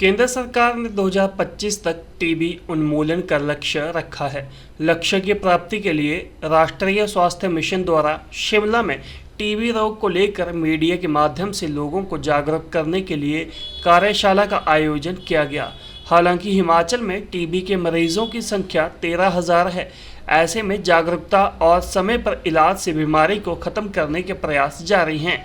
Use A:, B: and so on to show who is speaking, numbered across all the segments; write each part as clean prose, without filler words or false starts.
A: केंद्र सरकार ने 2025 तक टीबी उन्मूलन का लक्ष्य रखा है। लक्ष्य की प्राप्ति के लिए राष्ट्रीय स्वास्थ्य मिशन द्वारा शिमला में टीबी रोग को लेकर मीडिया के माध्यम से लोगों को जागरूक करने के लिए कार्यशाला का आयोजन किया गया। हालांकि हिमाचल में टीबी के मरीजों की संख्या 13,000 है। ऐसे में जागरूकता और समय पर इलाज से बीमारी को खत्म करने के प्रयास जारी हैं।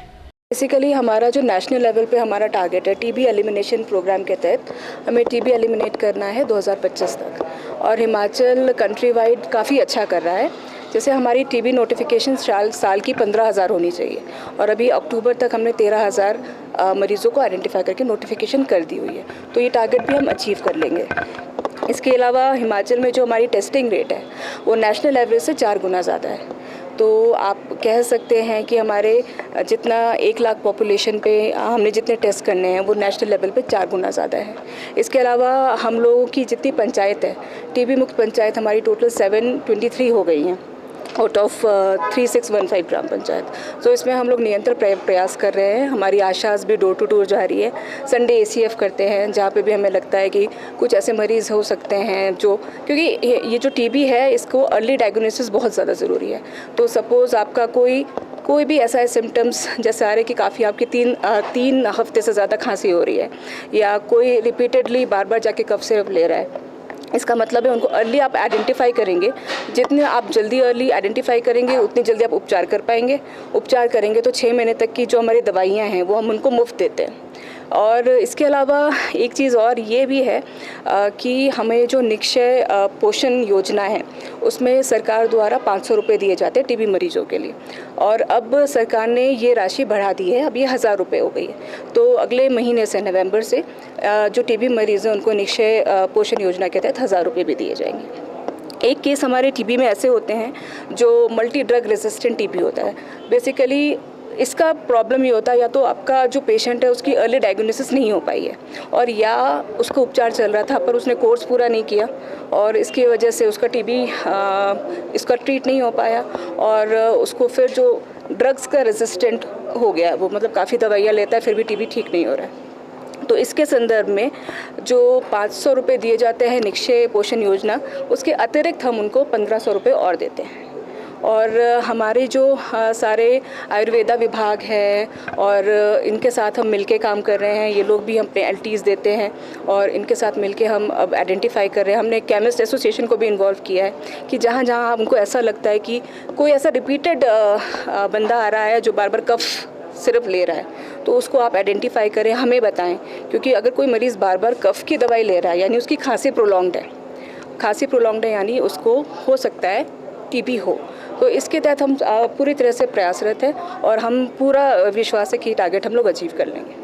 B: बेसिकली हमारा जो नेशनल लेवल पे हमारा टारगेट है टीबी एलिमिनेशन प्रोग्राम के तहत हमें टीबी एलिमिनेट करना है 2025 तक, और हिमाचल कंट्री वाइड काफ़ी अच्छा कर रहा है। जैसे हमारी टीबी नोटिफिकेशन साल की 15,000 होनी चाहिए, और अभी अक्टूबर तक हमने 13,000 मरीज़ों को आइडेंटिफाई करके नोटिफिकेशन कर दी हुई है, तो ये टारगेट भी हम अचीव कर लेंगे। इसके अलावा हिमाचल में जो हमारी टेस्टिंग रेट है वो नेशनल एवरेज से 4 गुना ज़्यादा है। तो आप कह सकते हैं कि हमारे जितना 1 लाख पॉपुलेशन पे हमने जितने टेस्ट करने हैं वो नेशनल लेवल पे 4 गुना ज़्यादा है। इसके अलावा हम लोगों की जितनी पंचायत है, टीबी मुक्त पंचायत हमारी टोटल 723 हो गई हैं आउट ऑफ 3615 ग्राम पंचायत। तो इसमें हम लोग निरंतर प्रयास कर रहे हैं। हमारी आशाज भी डोर टू डोर जा रही है। संडे ACF करते हैं जहाँ पे भी हमें लगता है कि कुछ ऐसे मरीज़ हो सकते हैं जो, क्योंकि ये जो टीबी है इसको अर्ली डायग्नोसिस बहुत ज़्यादा ज़रूरी है। तो सपोज़ आपका कोई भी ऐसा है सिम्टम्स जैसे आ रहे कि काफ़ी आपकी 3 हफ्ते से ज़्यादा खांसी हो रही है, या कोई रिपीटेडली बार जाके कफ सिरप ले रहा है, इसका मतलब है उनको अर्ली आप आइडेंटिफाई करेंगे। जितने आप जल्दी अर्ली आइडेंटिफाई करेंगे उतनी जल्दी आप उपचार कर पाएंगे। उपचार करेंगे तो 6 महीने तक की जो हमारी दवाइयाँ हैं वो हम उनको मुफ्त देते हैं। और इसके अलावा एक चीज़ और ये भी है कि हमें जो निक्षय पोषण योजना है उसमें सरकार द्वारा 500 रुपये दिए जाते हैं टीबी मरीजों के लिए, और अब सरकार ने ये राशि बढ़ा दी है, अब ये 1000 रुपये हो गई है। तो अगले महीने से नवंबर से जो टीबी मरीज़ हैं उनको निक्षय पोषण योजना के तहत 1000 रुपये भी दिए जाएंगे। एक केस हमारे टीबी में ऐसे होते हैं जो मल्टी ड्रग रेजिस्टेंट टीबी होता है। बेसिकली इसका प्रॉब्लम ये होता है या तो आपका जो पेशेंट है उसकी अर्ली डायग्नोसिस नहीं हो पाई है, और या उसको उपचार चल रहा था पर उसने कोर्स पूरा नहीं किया और इसकी वजह से उसका टीबी इसका ट्रीट नहीं हो पाया, और उसको फिर जो ड्रग्स का रेजिस्टेंट हो गया, वो मतलब काफ़ी दवाइयाँ लेता है फिर भी टीबी ठीक नहीं हो रहा है। तो इसके संदर्भ में जो 500 रुपये दिए जाते हैं निक्षय पोषण योजना, उसके अतिरिक्त हम उनको 1500 रुपये और देते हैं। और हमारे जो सारे आयुर्वेदा विभाग है और इनके साथ हम मिलके काम कर रहे हैं, ये लोग भी हम अपने LTs देते हैं और इनके साथ मिलके हम अब आइडेंटिफाई कर रहे हैं। हमने केमिस्ट एसोसिएशन को भी इन्वॉल्व किया है कि जहाँ जहाँ हमको ऐसा लगता है कि कोई ऐसा रिपीटेड बंदा आ रहा है जो बार बार कफ सिर्फ ले रहा है, तो उसको आप आइडेंटिफाई करें, हमें बताएं। क्योंकि अगर कोई मरीज़ बार बार कफ की दवाई ले रहा है यानी उसकी खांसी प्रोलॉन्ग्ड है यानी उसको हो सकता है टीबी हो। तो इसके तहत हम पूरी तरह से प्रयासरत हैं और हम पूरा विश्वास है कि टारगेट हम लोग अचीव कर लेंगे।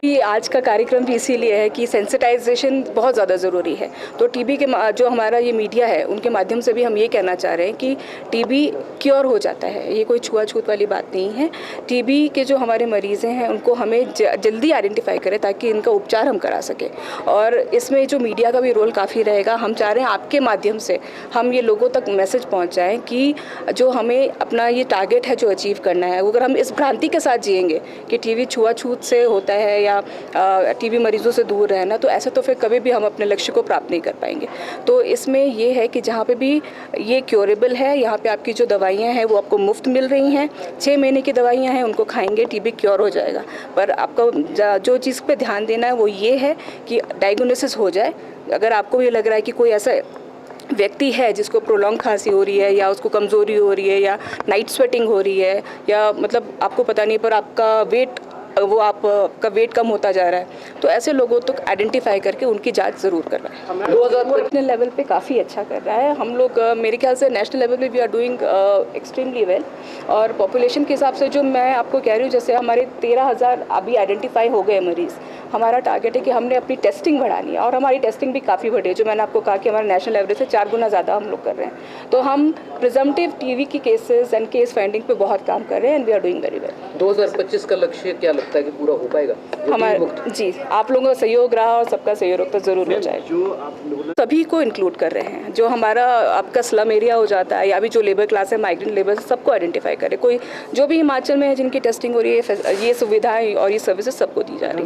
B: ये आज का कार्यक्रम भी इसीलिए है कि सेंसिटाइजेशन बहुत ज़्यादा ज़रूरी है। तो टीबी के जो हमारा ये मीडिया है उनके माध्यम से भी हम ये कहना चाह रहे हैं कि टीबी क्योर हो जाता है, ये कोई छुआछूत वाली बात नहीं है। टीबी के जो हमारे मरीज़ हैं उनको हमें जल्दी आइडेंटिफाई करें ताकि इनका उपचार हम करा सकें, और इसमें जो मीडिया का भी रोल काफ़ी रहेगा। हम चाह रहे हैं आपके माध्यम से हम ये लोगों तक मैसेज पहुँचाएँ कि जो हमें अपना ये टारगेट है जो अचीव करना है, अगर हम इस भ्रांति के साथ जिएँगे कि टीबी छुआछूत से होता है या टीबी मरीजों से दूर रहना, तो ऐसा तो फिर कभी भी हम अपने लक्ष्य को प्राप्त नहीं कर पाएंगे। तो इसमें ये है कि जहाँ पे भी ये क्योरेबल है, यहाँ पे आपकी जो दवाइयाँ हैं वो आपको मुफ्त मिल रही हैं। 6 महीने की दवाइयाँ हैं, उनको खाएंगे टीबी क्योर हो जाएगा। पर आपका जो चीज़ पे ध्यान देना है वो ये है कि डायग्नोसिस हो जाए। अगर आपको ये लग रहा है कि कोई ऐसा व्यक्ति है जिसको प्रोलॉन्ग खांसी हो रही है या उसको कमज़ोरी हो रही है या नाइट स्वेटिंग हो रही है, या मतलब आपको पता नहीं पर आपका वेट कम होता जा रहा है, तो ऐसे लोगों तक आइडेंटिफाई करके उनकी जांच ज़रूर कर रहा है। 2000 नेशनल लेवल पे काफ़ी अच्छा कर रहा है। हम लोग मेरे ख्याल से नेशनल लेवल पे we are doing extremely well, और पॉपुलेशन के हिसाब से जो मैं आपको कह रही हूँ, जैसे हमारे 13,000 अभी आइडेंटिफाई हो गए मरीज़। हमारा टारगेट है कि हमने अपनी टेस्टिंग बढ़ानी है, और हमारी टेस्टिंग भी काफ़ी बढ़ी है। जो मैंने आपको कहा कि हमारे नेशनल एवरेज से 4 गुना ज़्यादा हम लोग कर रहे हैं। तो हम प्रिजम्पटिव टीबी की केसेस एंड केस फाइंडिंग पे बहुत काम कर रहे हैं, and we are doing very well.
C: 2025 का लक्ष्य क्या लगता है कि पूरा हो पाएगा?
B: हमारे जी आप लोगों का सहयोग रहा और सबका सहयोग तो ज़रूर हो जाएगा। सभी को इंक्लूड कर रहे हैं। जो हमारा आपका स्लम एरिया हो जाता है या भी जो लेबर क्लास है, माइग्रेंट लेबर, सबको आइडेंटिफाई करें। कोई जो भी हिमाचल में है जिनकी टेस्टिंग हो रही है, ये सुविधाएं और ये सर्विसेज सबको दी जा रही है।